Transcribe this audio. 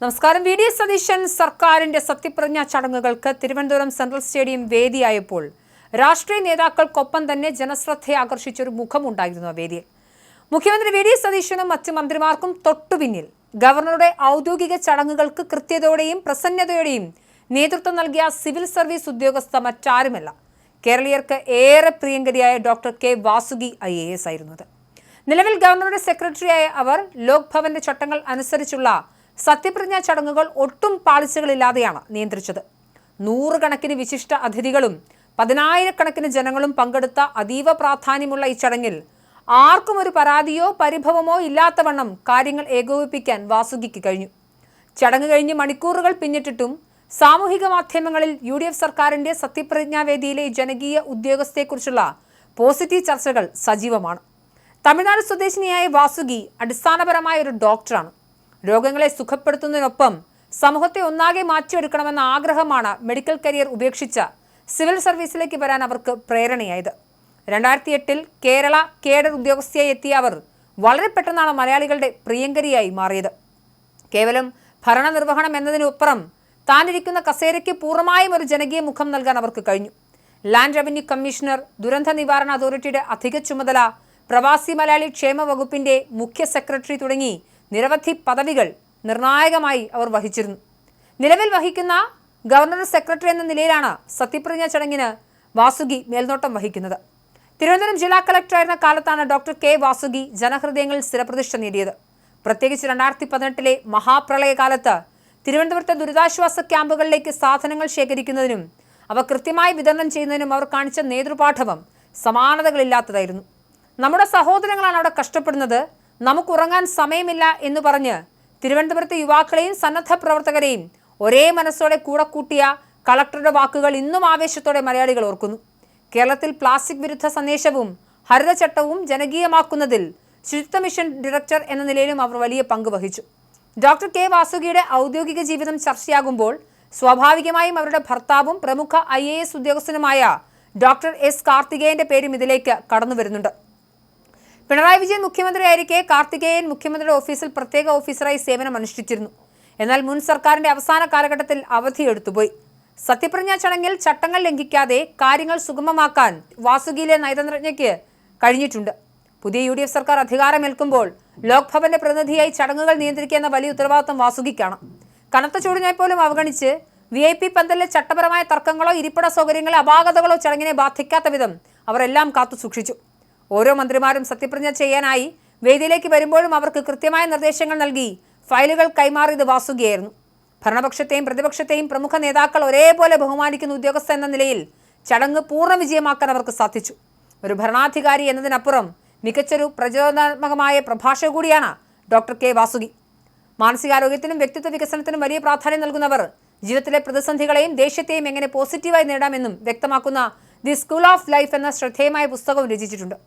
നമസ്കാരം. V D Satheesan സർക്കാരിന്റെ സത്യപ്രതിജ്ഞാ ചടങ്ങുകൾക്ക് തിരുവനന്തപുരം സെൻട്രൽ സ്റ്റേഡിയം വേദിയായപ്പോൾ രാഷ്ട്രീയ നേതാക്കൾക്കൊപ്പം തന്നെ ജനശ്രദ്ധയെ ആകർഷിച്ചൊരു മുഖമുണ്ടായിരുന്നു വേദിയിൽ. മുഖ്യമന്ത്രി വി ഡി സതീശനും മറ്റ് മന്ത്രിമാർക്കും തൊട്ടുപിന്നിൽ ഗവർണറുടെ ഔദ്യോഗിക ചടങ്ങുകൾക്ക് കൃത്യതയോടെയും പ്രസന്നതയോടെയും നേതൃത്വം നൽകിയ സിവിൽ സർവീസ് ഉദ്യോഗസ്ഥ മറ്റാരുമല്ല, കേരളീയർക്ക് ഏറെ പ്രിയങ്കരിയായ ഡോക്ടർ കെ വാസുകി IAS ആയിരുന്നത്. നിലവിൽ ഗവർണറുടെ സെക്രട്ടറിയായ അവർ ലോക് ഭവന്റെ ചട്ടങ്ങൾ അനുസരിച്ചുള്ള സത്യപ്രതിജ്ഞാ ചടങ്ങുകൾ ഒട്ടും പാളിച്ചകളില്ലാതെയാണ് നിയന്ത്രിച്ചത്. നൂറുകണക്കിന് വിശിഷ്ട അതിഥികളും 10,000-കണക്കിന് ജനങ്ങളും പങ്കെടുത്ത അതീവ പ്രാധാന്യമുള്ള ഈ ചടങ്ങിൽ ആർക്കും ഒരു പരാതിയോ പരിഭവമോ ഇല്ലാത്തവണ്ണം കാര്യങ്ങൾ ഏകോപിപ്പിക്കാൻ വാസുകിക്ക് കഴിഞ്ഞു. ചടങ്ങ് കഴിഞ്ഞ് മണിക്കൂറുകൾ പിന്നിട്ടിട്ടും സാമൂഹിക മാധ്യമങ്ങളിൽ UDF സർക്കാരിന്റെ സത്യപ്രതിജ്ഞാവേദിയിലെ ജനകീയ ഉദ്യോഗസ്ഥയെക്കുറിച്ചുള്ള പോസിറ്റീവ് ചർച്ചകൾ സജീവമാണ്. തമിഴ്നാട് സ്വദേശിനിയായ വാസുകി അടിസ്ഥാനപരമായ ഒരു ഡോക്ടറാണ്. രോഗങ്ങളെ സുഖപ്പെടുത്തുന്നതിനൊപ്പം സമൂഹത്തെ ഒന്നാകെ മാറ്റിയെടുക്കണമെന്ന ആഗ്രഹമാണ് മെഡിക്കൽ കരിയർ ഉപേക്ഷിച്ച സിവിൽ സർവീസിലേക്ക് വരാൻ അവർക്ക് പ്രേരണയായത്. 2008-ൽ കേരള കേഡർ ഉദ്യോഗസ്ഥയായി എത്തിയ അവർ വളരെ പെട്ടെന്നാണ് മലയാളികളുടെ പ്രിയങ്കരിയായി മാറിയത്. കേവലം ഭരണനിർവഹണം എന്നതിനപ്പുറം താനിരിക്കുന്ന കസേരയ്ക്ക് പൂർണ്ണമായും ഒരു ജനകീയ മുഖം നൽകാൻ അവർക്ക് കഴിഞ്ഞു. ലാൻഡ് റവന്യൂ കമ്മീഷണർ, ദുരന്ത നിവാരണ അതോറിറ്റിയുടെ അധിക ചുമതല, പ്രവാസി മലയാളി ക്ഷേമ വകുപ്പിന്റെ മുഖ്യ സെക്രട്ടറി തുടങ്ങി നിരവധി പദവികൾ നിർണായകമായി അവർ വഹിച്ചിരുന്നു. നിലവിൽ വഹിക്കുന്ന ഗവർണർ സെക്രട്ടറി എന്ന നിലയിലാണ് സത്യപ്രതിജ്ഞാ ചടങ്ങിന് വാസുകി മേൽനോട്ടം വഹിക്കുന്നത്. തിരുവനന്തപുരം ജില്ലാ കളക്ടറായിരുന്ന കാലത്താണ് ഡോക്ടർ കെ വാസുകി ജനഹൃദയങ്ങളിൽ സ്ഥിരപ്രതിഷ്ഠ നേടിയത്. പ്രത്യേകിച്ച് 2018-ലെ മഹാപ്രളയകാലത്ത് തിരുവനന്തപുരത്തെ ദുരിതാശ്വാസ ക്യാമ്പുകളിലേക്ക് സാധനങ്ങൾ ശേഖരിക്കുന്നതിനും അവ കൃത്യമായി വിതരണം ചെയ്യുന്നതിനും അവർ കാണിച്ച നേതൃപാഠവം സമാനതകളില്ലാത്തതായിരുന്നു. നമ്മുടെ സഹോദരങ്ങളാണ് അവിടെ കഷ്ടപ്പെടുന്നത്, നമുക്കുറങ്ങാൻ സമയമില്ല എന്ന് പറഞ്ഞ് തിരുവനന്തപുരത്തെ യുവാക്കളെയും സന്നദ്ധ പ്രവർത്തകരെയും ഒരേ മനസ്സോടെ കൂടെ കൂട്ടിയ കളക്ടറുടെ വാക്കുകൾ ഇന്നും ആവേശത്തോടെ മലയാളികൾ ഓർക്കുന്നു. കേരളത്തിൽ പ്ലാസ്റ്റിക് വിരുദ്ധ സന്ദേശവും ഹരിതചട്ടവും ജനകീയമാക്കുന്നതിൽ ശുചിത്വ മിഷൻ ഡയറക്ടർ എന്ന നിലയിലും അവർ വലിയ പങ്ക് വഹിച്ചു. ഡോക്ടർ കെ വാസുകിയുടെ ഔദ്യോഗിക ജീവിതം ചർച്ചയാകുമ്പോൾ സ്വാഭാവികമായും അവരുടെ ഭർത്താവും പ്രമുഖ IAS ഉദ്യോഗസ്ഥനുമായ ഡോക്ടർ S കാർത്തികേയന്റെ പേരും ഇതിലേക്ക് കടന്നു വരുന്നുണ്ട്. പിണറായി വിജയൻ മുഖ്യമന്ത്രിയായിരിക്കെ കാർത്തികേയൻ മുഖ്യമന്ത്രിയുടെ ഓഫീസിൽ പ്രത്യേക ഓഫീസറായി സേവനം അനുഷ്ഠിച്ചിരുന്നു. എന്നാൽ മുൻ സർക്കാരിന്റെ അവസാന കാലഘട്ടത്തിൽ അവധിയെടുത്തുപോയി. സത്യപ്രതിജ്ഞാ ചടങ്ങിൽ ചട്ടങ്ങൾ ലംഘിക്കാതെ കാര്യങ്ങൾ സുഗമമാക്കാൻ വാസുകിയിലെ നയതന്ത്രജ്ഞയ്ക്ക് കഴിഞ്ഞിട്ടുണ്ട്. പുതിയ UDF സർക്കാർ അധികാരമേൽക്കുമ്പോൾ ലോക് ഭവന്റെ പ്രതിനിധിയായി ചടങ്ങുകൾ നിയന്ത്രിക്കുക എന്ന വലിയ ഉത്തരവാദിത്വം വാസുകിക്കാണ്. കനത്ത ചൂടിനെ പോലും അവഗണിച്ച് VIP പന്തലിലെ ചട്ടപരമായ തർക്കങ്ങളോ ഇരിപ്പിട സൗകര്യങ്ങളോ അപാകതകളോ ചടങ്ങിനെ ബാധിക്കാത്ത വിധം അവർ എല്ലാം കാത്തു സൂക്ഷിച്ചു. ഓരോ മന്ത്രിമാരും സത്യപ്രതിജ്ഞ ചെയ്യാനായി വേദിയിലേക്ക് വരുമ്പോഴും അവർക്ക് കൃത്യമായ നിർദ്ദേശങ്ങൾ നൽകി ഫയലുകൾ കൈമാറിയത് വാസുകിയായിരുന്നു. ഭരണപക്ഷത്തെയും പ്രതിപക്ഷത്തെയും പ്രമുഖ നേതാക്കൾ ഒരേപോലെ ബഹുമാനിക്കുന്ന ഉദ്യോഗസ്ഥ എന്ന നിലയിൽ ചടങ്ങ് പൂർണ്ണ വിജയമാക്കാൻ അവർക്ക് സാധിച്ചു. ഒരു ഭരണാധികാരി എന്നതിനപ്പുറം മികച്ചൊരു പ്രചോദനാത്മകമായ പ്രഭാഷക കൂടിയാണ് ഡോക്ടർ കെ വാസുകി. മാനസികാരോഗ്യത്തിനും വ്യക്തിത്വ വികസനത്തിനും വലിയ പ്രാധാന്യം നൽകുന്നവർ ജീവിതത്തിലെ പ്രതിസന്ധികളെയും ദേഷ്യത്തെയും എങ്ങനെ പോസിറ്റീവായി നേടാമെന്നും വ്യക്തമാക്കുന്ന ദി സ്കൂൾ ഓഫ് ലൈഫ് എന്ന ശ്രദ്ധേയമായ പുസ്തകവും രചിച്ചിട്ടുണ്ട്.